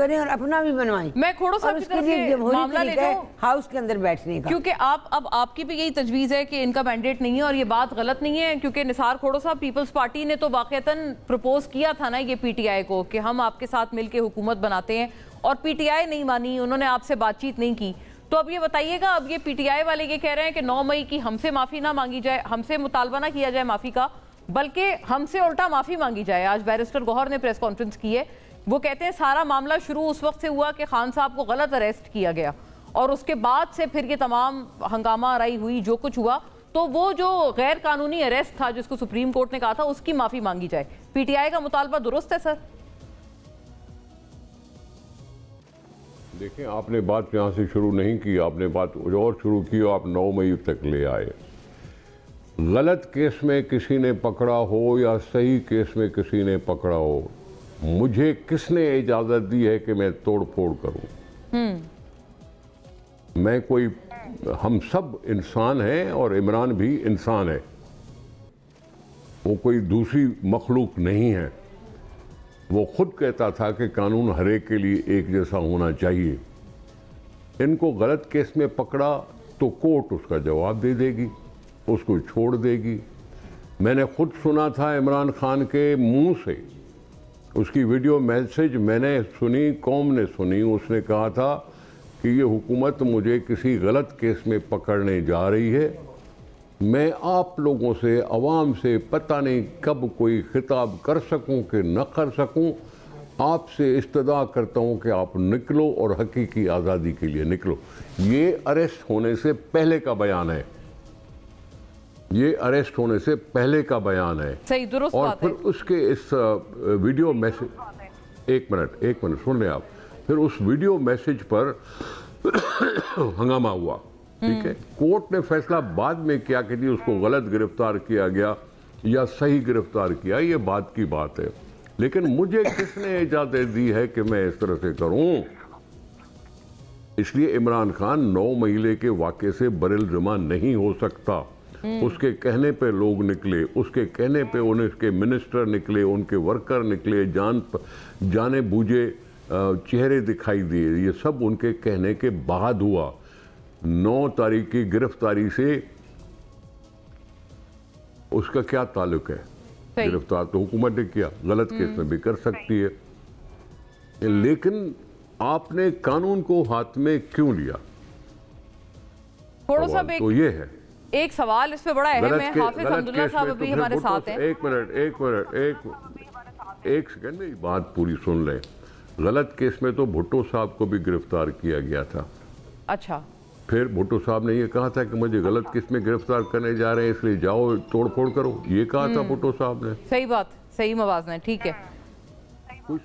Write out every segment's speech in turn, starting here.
करें और अपना भी बनवाएं। मैं खोड़ो साहब की तरफ से मामला ले जाऊं हाउस के अंदर बैठने का, क्योंकि अब आपकी भी यही तजवीज़ है कि इनका मैंडेट नहीं है और ये बात गलत नहीं है, क्योंकि निसार खोड़ो साहब पीपल्स पार्टी ने तो वाक़तन प्रपोज किया था ना ये पीटीआई को कि हम आपके साथ मिलकर हुकूमत बनाते हैं, और पीटीआई नहीं मानी, उन्होंने आपसे बातचीत नहीं की। तो अब ये बताइएगा, अब ये पीटीआई वाले ये कह रहे हैं कि 9 मई की हमसे माफ़ी ना मांगी जाए, हमसे मुतालबा ना किया जाए माफ़ी का, बल्कि हमसे उल्टा माफ़ी मांगी जाए। आज बैरिस्टर गौहर ने प्रेस कॉन्फ्रेंस की है, वो कहते हैं सारा मामला शुरू उस वक्त से हुआ कि खान साहब को गलत अरेस्ट किया गया और उसके बाद से फिर ये तमाम हंगामा आराई हुई, जो कुछ हुआ, तो वो जो गैर कानूनी अरेस्ट था जिसको सुप्रीम कोर्ट ने कहा था उसकी माफ़ी मांगी जाए। पीटीआई का मुतालबा दुरुस्त है सर? देखें, आपने बात यहाँ से शुरू नहीं की, आपने बात और शुरू की, आप 9 मई तक ले आए। गलत केस में किसी ने पकड़ा हो या सही केस में किसी ने पकड़ा हो, मुझे किसने इजाज़त दी है कि मैं तोड़ फोड़ करूं? मैं कोई, हम सब इंसान हैं और इमरान भी इंसान है, वो कोई दूसरी मखलूक नहीं है। वो खुद कहता था कि कानून हर एक के लिए एक जैसा होना चाहिए। इनको गलत केस में पकड़ा तो कोर्ट उसका जवाब दे देगी, उसको छोड़ देगी। मैंने खुद सुना था इमरान खान के मुंह से, उसकी वीडियो मैसेज मैंने सुनी, कौम ने सुनी। उसने कहा था कि ये हुकूमत मुझे किसी गलत केस में पकड़ने जा रही है, मैं आप लोगों से, अवाम से पता नहीं कब कोई खिताब कर सकूं कि न कर सकूं, आपसे इस्तदा करता हूं कि आप निकलो और हकीकी आज़ादी के लिए निकलो। ये अरेस्ट होने से पहले का बयान है, ये अरेस्ट होने से पहले का बयान है। सही, दुरुस्त और बात फिर है। उसके इस वीडियो मैसेज, एक मिनट सुन लें आप। फिर उस वीडियो मैसेज पर हंगामा हुआ, ठीक है। कोर्ट ने फैसला बाद में किया कि जी उसको गलत गिरफ्तार किया गया या सही गिरफ्तार किया, ये बात की बात है। लेकिन मुझे किसने इजाजत दी है कि मैं इस तरह से करूं? इसलिए इमरान खान 9 महीने के वाक़े से बरिल जमा नहीं हो सकता। उसके कहने पे लोग निकले, उसके कहने पे उनके मिनिस्टर निकले, उनके वर्कर निकले, जाने बूझे चेहरे दिखाई दिए। ये सब उनके कहने के बाद हुआ। 9 तारीख की गिरफ्तारी से उसका क्या ताल्लुक है? गिरफ्तार तो हुकूमत ने किया, गलत केस में भी कर सकती है। लेकिन आपने कानून को हाथ में क्यों लिया? तो ये है एक सवाल, इस पे बड़ा अहम है। हाफिज अब्दुल्ला साहब अभी हमारे साथ हैं। एक सेकंड में बात पूरी सुन लें। गलत केस में तो भुट्टो साहब को भी गिरफ्तार किया गया था। अच्छा, फिर भुट्टो साहब ने ये कहा था कि मुझे गलत केस में गिरफ्तार करने जा रहे हैं, इसलिए जाओ तोड़ फोड़ करो, ये कहा था भुट्टो साहब ने। सही बात, सही मवाज़ना है, ठीक है। कुछ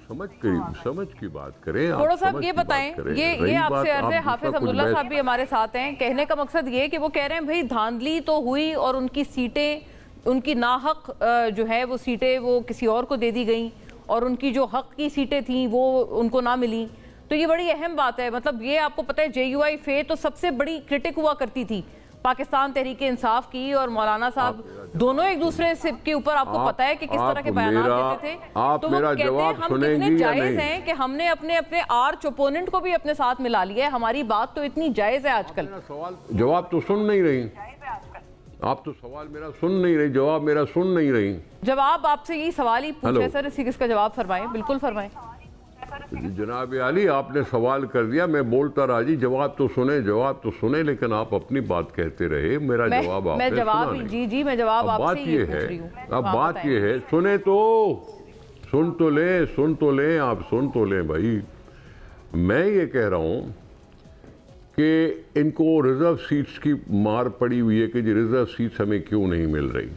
समझ की बात करें। थोड़ा साहब ये बताएं, ये आपसे अर्ज है, हाफिज अब्दुल्ला साहब भी हमारे साथ हैं। कहने का मकसद ये कि वो कह रहे हैं भाई धांधली तो हुई और उनकी सीटें, उनकी नाहक जो है वो सीटें वो किसी और को दे दी गई और उनकी जो हक की सीटें थी वो उनको ना मिली। तो ये बड़ी अहम बात है। मतलब ये आपको पता है JUI फे तो सबसे बड़ी क्रिटिक हुआ करती थी पाकिस्तान तहरीक इंसाफ की, और मौलाना साहब दोनों एक दूसरे से के ऊपर आपको पता है कि किस तरह के बयान देते थे। तो वो कहते हैं हम कितने जायज हैं कि हमने अपने आर्च ओपोनेंट को भी अपने साथ मिला लिया है। हमारी बात तो इतनी जायज है आजकल। जवाब तो सुन नहीं रही आप, तो सवाल मेरा सुन नहीं रही, जवाब मेरा सुन नहीं रही। जवाब आपसे यही सवाल ही पूछे सर, इसी किसका जवाब फरमाएं। बिल्कुल फरमाएं जनाब आली, आपने सवाल कर दिया, मैं बोलता रहा जी, जवाब तो सुने, लेकिन आप अपनी बात कहते रहे। मेरा जवाब आपने सुना नहीं। जी मैं जवाब आपसे ही पूछ रही हूं। अब बात ये है, सुने तो सुन तो ले आप सुन तो ले भाई। मैं ये कह रहा हूं कि इनको रिजर्व सीट्स की मार पड़ी हुई है कि जी रिजर्व सीट्स हमें क्यों नहीं मिल रही।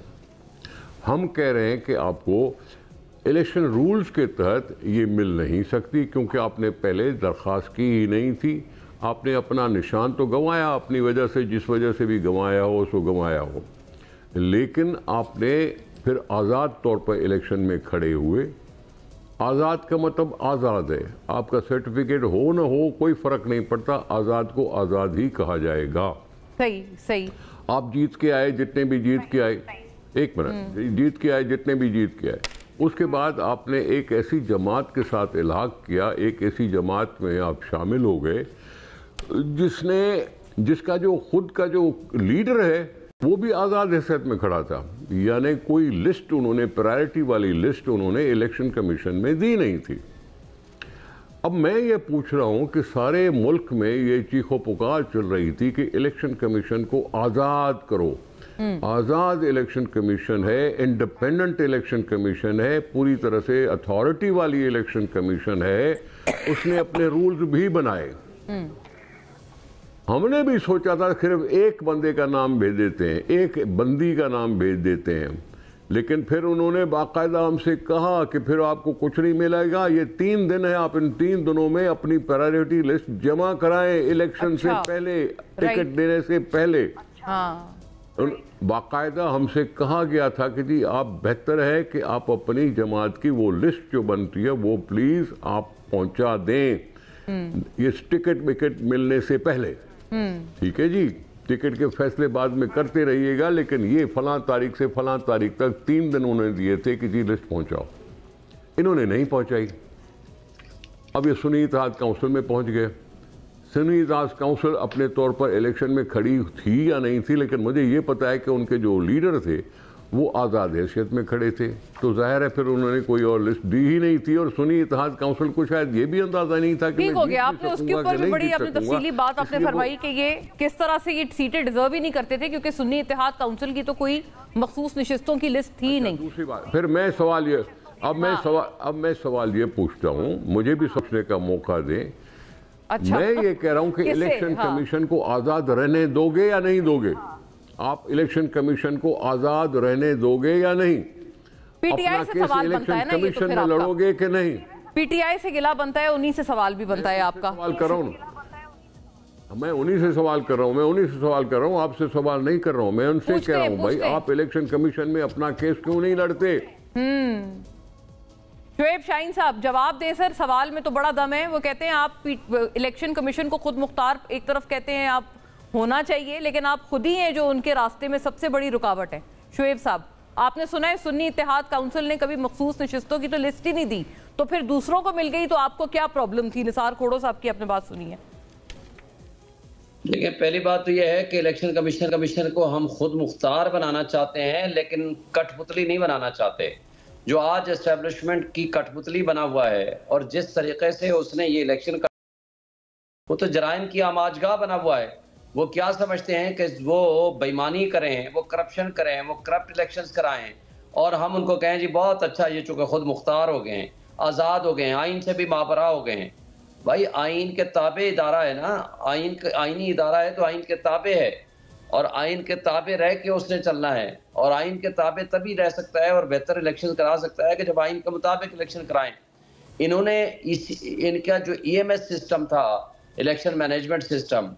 हम कह रहे हैं कि आपको इलेक्शन रूल्स के तहत ये मिल नहीं सकती, क्योंकि आपने पहले दरख्वास्त की ही नहीं थी। आपने अपना निशान तो गंवाया अपनी वजह से, जिस वजह से भी गंवाया हो उसको गंवाया हो, लेकिन आपने फिर आज़ाद तौर पर इलेक्शन में खड़े हुए। आज़ाद का मतलब आज़ाद है, आपका सर्टिफिकेट हो ना हो कोई फ़र्क नहीं पड़ता, आज़ाद को आज़ाद ही कहा जाएगा। सही। आप जीत के आए, जितने भी जीत के आए, एक मिनट, जीत के आए जितने भी जीत के आए, उसके बाद आपने एक ऐसी जमात के साथ इल्हाक किया, एक ऐसी जमात में आप शामिल हो गए जिसका जो खुद का जो लीडर है वो भी आज़ाद हैसियत में खड़ा था। यानी कोई लिस्ट उन्होंने, प्रायोरिटी वाली लिस्ट उन्होंने इलेक्शन कमीशन में दी नहीं थी। अब मैं ये पूछ रहा हूँ कि सारे मुल्क में ये चीखो पुकार चल रही थी कि इलेक्शन कमीशन को आज़ाद करो। आज़ाद इलेक्शन कमीशन है, इंडिपेंडेंट इलेक्शन कमीशन है, पूरी तरह से अथॉरिटी वाली इलेक्शन कमीशन है, उसने अपने रूल्स भी बनाए। हमने भी सोचा था सिर्फ एक बंदे का नाम भेज देते हैं, एक बंदी का नाम भेज देते हैं, लेकिन फिर उन्होंने बाकायदा हमसे कहा कि फिर आपको कुछ नहीं मिलेगा, ये 3 दिन है, आप इन 3 दिनों में अपनी प्रायोरिटी लिस्ट जमा कराएं इलेक्शन से पहले, टिकट देने से पहले। बाकायदा हमसे कहा गया था कि जी आप, बेहतर है कि आप अपनी जमात की वो लिस्ट जो बनती है वो प्लीज आप पहुंचा दें ये टिकट विकेट मिलने से पहले। ठीक है जी, टिकट के फैसले बाद में करते रहिएगा, लेकिन ये फलां तारीख से फलां तारीख तक 3 दिन उन्होंने दिए थे कि जी लिस्ट पहुंचाओ। इन्होंने नहीं पहुंचाई। अब ये सुन्नी इत्तेहाद काउंसिल में पहुंच गए। सुन्नी इत्तेहाद काउंसिल अपने तौर पर इलेक्शन में खड़ी थी या नहीं थी, लेकिन मुझे ये पता है कि उनके जो लीडर थे वो आज़ाद हैसियत में खड़े थे, तो जाहिर है फिर उन्होंने कोई और लिस्ट दी ही नहीं थी। और सुन्नी इत्तेहाद काउंसिल को शायद ये भी अंदाजा नहीं था कि ठीक हो गया। आपने उसके ऊपर भी बड़ी अपनी तफसीली बात आपने फरमाई कि ये किस तरह से ये सीटें डिजर्व ही नहीं करते थे, क्योंकि सुन्नी इत्तेहाद काउंसिल की तो कोई मखसूस नशिस्तों की लिस्ट थी नहीं। दूसरी बात, फिर मैं सवाल ये अब मैं सवाल ये पूछता हूँ, मुझे भी सोचने का मौका दें। अच्छा, मैं ये कह रहा हूँ कि इलेक्शन कमीशन को आज़ाद रहने दोगे या नहीं दोगे? आप इलेक्शन कमीशन को आज़ाद रहने दोगे या नहीं? पीटीआई से सवाल बनता है ना, ये तो फिर आपका लड़ोगे कि नहीं? पीटीआई से गिला बनता है, उन्हीं से सवाल भी बनता है आपका। सवाल कर रहा हूँ, मैं उन्हीं से सवाल कर रहा हूँ, मैं उन्हीं से सवाल कर रहा हूँ, आपसे सवाल नहीं कर रहा हूँ। मैं उनसे कह रहा हूँ भाई आप इलेक्शन कमीशन में अपना केस क्यों नहीं लड़ते? शुएब शाहीन साहब जवाब दे सर, सवाल में तो बड़ा दम है। वो कहते हैं आप इलेक्शन कमीशन को खुद मुख्तार एक तरफ कहते हैं आप होना चाहिए, लेकिन आप खुद ही हैं जो उनके रास्ते में सबसे बड़ी रुकावट है। शुएब साहब, आपने सुना है सुन्नी इत्तेहाद काउंसिल ने कभी मखसूस नशिस्तों की तो लिस्ट ही नहीं दी, तो फिर दूसरों को मिल गई, तो आपको क्या प्रॉब्लम थी? निसार खोड़ो साहब की आपने बात सुनी है। देखिए, पहली बात तो यह है कि इलेक्शन कमीशन को हम खुद मुख्तार बनाना चाहते हैं, लेकिन कठपुतली नहीं बनाना चाहते। जो आज एस्टेब्लिशमेंट की कठपुतली बना हुआ है और जिस तरीके से उसने ये इलेक्शन, वो तो जराइम की आमाजगाह बना हुआ है। वो क्या समझते हैं कि वो बेईमानी करें, वो करप्शन करें, वो करप्ट इलेक्शंस कराएं, और हम उनको कहें जी बहुत अच्छा, ये चूंकि खुद मुख्तार हो गए हैं, आज़ाद हो गए हैं, आइन से भी माबरा हो गए हैं। भाई आइन के ताबे इदारा है ना, आइनी इदारा है तो आइन के ताबे है, और आइन के ताबे रह के उसने चलना है, और आइन के ताबे तभी रह सकता है और बेहतर इलेक्शन करा सकता है कि जब आइन के मुताबिक इलेक्शन कराएं। इन्होंने इनका जो EMS सिस्टम था, इलेक्शन मैनेजमेंट सिस्टम,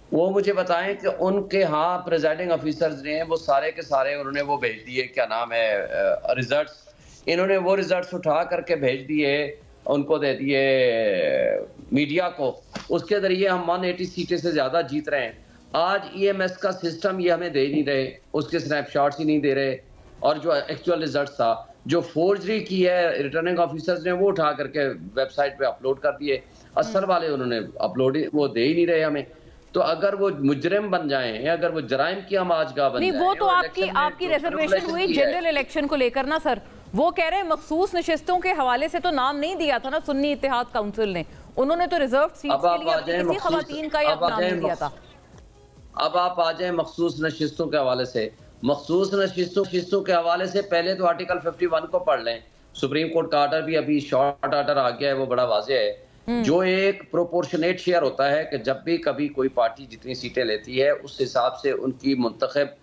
वो मुझे बताएं कि उनके यहाँ प्रेजाइडिंग ऑफिसर्स ने वो सारे के सारे उन्होंने वो भेज दिए, क्या नाम है, रिजल्ट्स। इन्होंने वो रिजल्ट्स उठा करके भेज दिए, उनको दे दिए मीडिया को, उसके जरिए हम 180 सीटें से ज्यादा जीत रहे हैं। आज EMS का सिस्टम ये हमें दे नहीं रहे, उसके स्नैपशॉट्स ही नहीं दे रहे, और जो एक्चुअल रिजल्ट था, जो फोर्जरी की है रिटर्निंग ऑफिसर्स ने वो उठा करके वेबसाइट पे अपलोड कर दिए। असर वाले उन्होंने अपलोड वो दे ही नहीं रहे हमें। तो अगर वो मुजरिम बन जाएं, अगर वो जराइम की आमाजगाह बन जाएं, वो तो आपकी रिजर्वेशन हुई जनरल इलेक्शन को लेकर ना सर। वो कह रहे हैं मखसूस नशिस्तों के हवाले से तो नाम नहीं दिया था ना सुन्नी इत्तेहाद काउंसिल ने, उन्होंने तो रिजर्व सीट्स के लिए अपनी किसी खवातीन का नाम नहीं दिया था। अब आप आ जाए मखसूस नशिस्तों के हवाले से। मखसूस नशिस्तों के हवाले से पहले तो आर्टिकल 51 को पढ़ लें। सुप्रीम कोर्ट का आर्डर भी अभी शॉर्ट आर्डर आ गया है, वो बड़ा वाज़ेह है। जो एक प्रोपोर्शनेट शेयर होता है कि जब भी कभी कोई पार्टी जितनी सीटें लेती है उस हिसाब से उनकी मुंतखब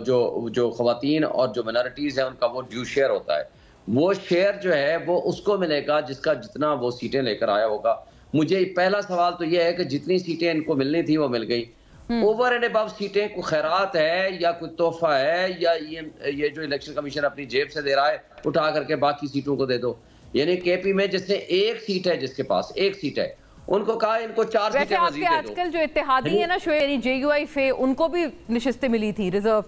जो खवातीन और जो माइनॉरिटीज़ हैं उनका वो ड्यू शेयर होता है। वो शेयर जो है वो उसको मिलेगा जिसका जितना वो सीटें लेकर आया होगा। मुझे पहला सवाल तो ये है कि जितनी सीटें इनको मिलनी थी वो मिल गई। ओवर एंड अबव सीटें को खैरात है या कोई तोहफा है या ये जो इलेक्शन कमीशन अपनी जेब से दे रहा है, उठा करके बाकी सीटों को दे दो। यानी KP में जिसने एक सीट है, जिसके पास एक सीट है, उनको कहा इनको 4 सीटें मजीद दे दो। आजकल जो इत्तेहादी है ना यानी JUI फे, उनको भी निशिस्तें मिली थी रिजर्व,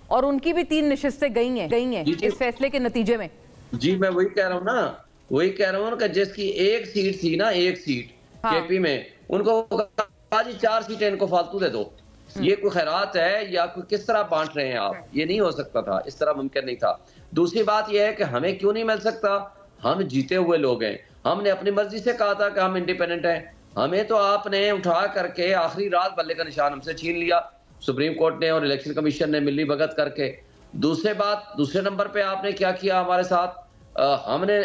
और उनकी भी 3 निशिस्तें गई हैं इस फैसले के नतीजे में। जी मैं वही कह रहा हूँ ना, वही कह रहा हूँ कि जिसकी एक सीट थी ना, एक सीट केपी में, उनको कहा जी 4 सीटें इनको फालतू दे दो। ये कोई खैरात है या कोई किस तरह बांट रहे हैं आप? ये नहीं हो सकता था, इस तरह मुमकिन नहीं था। दूसरी बात यह है कि हमें क्यों नहीं मिल सकता? हम जीते हुए लोग हैं, हमने अपनी मर्जी से कहा था कि हम इंडिपेंडेंट हैं। हमें तो आपने उठा करके आखिरी रात बल्ले का निशान हमसे छीन लिया, सुप्रीम कोर्ट ने और इलेक्शन कमीशन ने मिली भगत करके। दूसरे नंबर पे आपने क्या किया हमारे साथ? हमने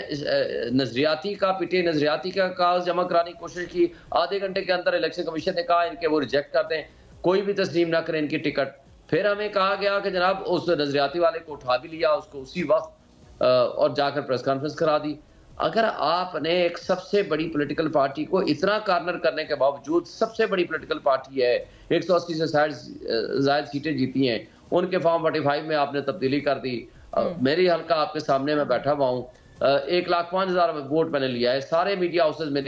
नजरियाती का कागज जमा कराने की कोशिश की, आधे घंटे के अंदर इलेक्शन कमीशन ने कहा इनके वो रिजेक्ट कर दें, कोई भी तस्लीम ना करें इनकी टिकट। फिर हमें कहा गया कि जनाब उस नजरियाती वाले को उठा भी लिया, उसको उसी वक्त और जाकर प्रेस कॉन्फ्रेंस करा दी। अगर आपने एक सबसे बड़ी पॉलिटिकल पार्टी को इतना कॉर्नर करने के बावजूद, सबसे बड़ी पॉलिटिकल पार्टी है, 180 से ज्यादा सीटें जीती हैं, उनके फॉर्म 45 में आपने तब्दीली कर दी। मेरी हल्का आपके सामने मैं बैठा हुआ हूँ, 1,05,000 वोट मैंने लिया है, सारे मीडिया हाउसेज में।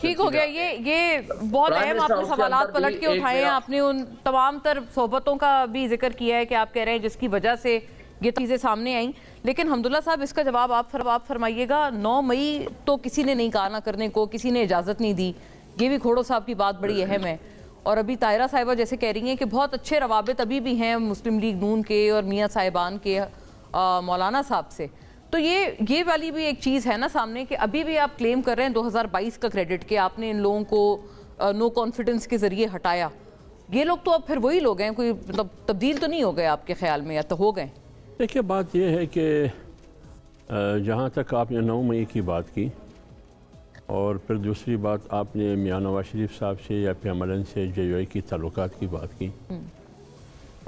ठीक हो गया, ये बहुत अहम आपने सवालात पलट के उठाए हैं। आपने उन तमाम तर सोहबतों का भी जिक्र किया है कि आप कह रहे हैं जिसकी वजह से ये चीज़ें सामने आई। लेकिन हमदुल्ला साहब, इसका जवाब आप फरमाइएगा। 9 मई तो किसी ने नहीं कहा ना करने को, किसी ने इजाज़त नहीं दी। ये भी खोड़ो साहब की बात बड़ी अहम है। और अभी ताहिरा साहिबा जैसे कह रही हैं कि बहुत अच्छे रवाबित अभी भी हैं मुस्लिम लीग नून के और मियाँ साहिबान के मौलाना साहब से। तो ये वाली भी एक चीज़ है ना सामने कि अभी भी आप क्लेम कर रहे हैं 2022 का क्रेडिट कि आपने इन लोगों को नो कॉन्फिडेंस के जरिए हटाया। ये लोग तो अब फिर वही लोग हैं, कोई मतलब तब्दील तो नहीं हो गए आपके ख्याल में, या तो हो गए? देखिए, बात यह है कि जहाँ तक आपने 9 मई की बात की और फिर दूसरी बात आपने मियाँ नवाज शरीफ साहब से या PMLN से JUI की ताल्लुकात की बात की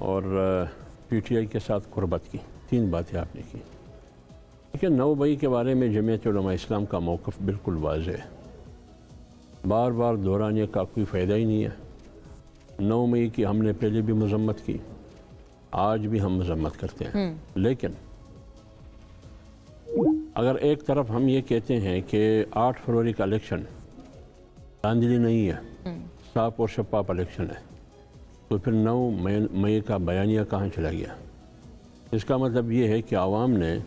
और PTI के साथ कुर्बत की, 3 बातें आपने की। देखिए, 9 मई के बारे में जमीयत उलमा इस्लाम का मौक़िफ़ बिल्कुल वाज़ेह है, बार बार दोहराने का कोई फ़ायदा ही नहीं है। 9 मई की हमने पहले भी मज़म्मत की, आज भी हम मज़म्मत करते हैं। लेकिन अगर एक तरफ हम ये कहते हैं कि 8 फरवरी का इलेक्शन धांधली नहीं है, साफ और शफाफ इलेक्शन है, तो फिर 9 मई का बयानिया कहाँ चला गया? इसका मतलब ये है कि आवाम ने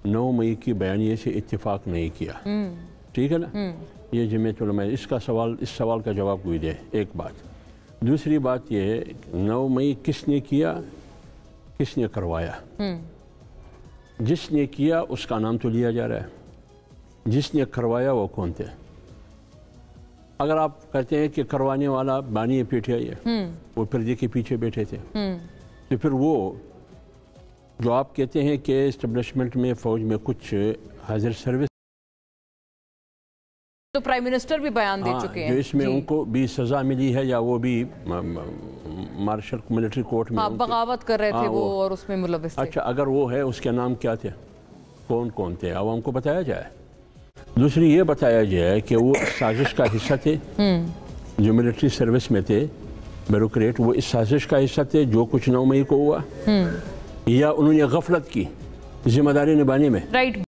9 मई की बयानिए से इत्तेफाक नहीं किया। ठीक है ना? ये जमीयत उलमा, इस सवाल का जवाब कोई दे। एक बात। दूसरी बात ये है 9 मई किसने किया, किसने करवाया? जिसने किया उसका नाम तो लिया जा रहा है, जिसने करवाया वो कौन थे? अगर आप कहते हैं कि करवाने वाला बानी PTI है, वो फिर के पीछे बैठे थे, तो फिर वो जो आप कहते हैं कि एस्टेब्लिशमेंट में फ़ौज में कुछ हाजिर सर्विस, तो प्राइम मिनिस्टर भी बयान दे चुके हैं, जो इसमें उनको भी सज़ा मिली है या वो भी मार्शल मिलिट्री कोर्ट में बगावत कर रहे थे वो और उसमें मुलविस थे। अच्छा, अगर वो है, उसके नाम क्या थे, कौन कौन थे, आवाम को बताया जाए। दूसरी ये बताया जाए कि वो साजिश का हिस्सा थे, जो मिलिट्री सर्विस में थे ब्यूरोक्रेट, वो इस साजिश का हिस्सा थे जो कुछ 9 मई को हुआ, या उन्होंने गफलत की जिम्मेदारी निभाने में। राइट।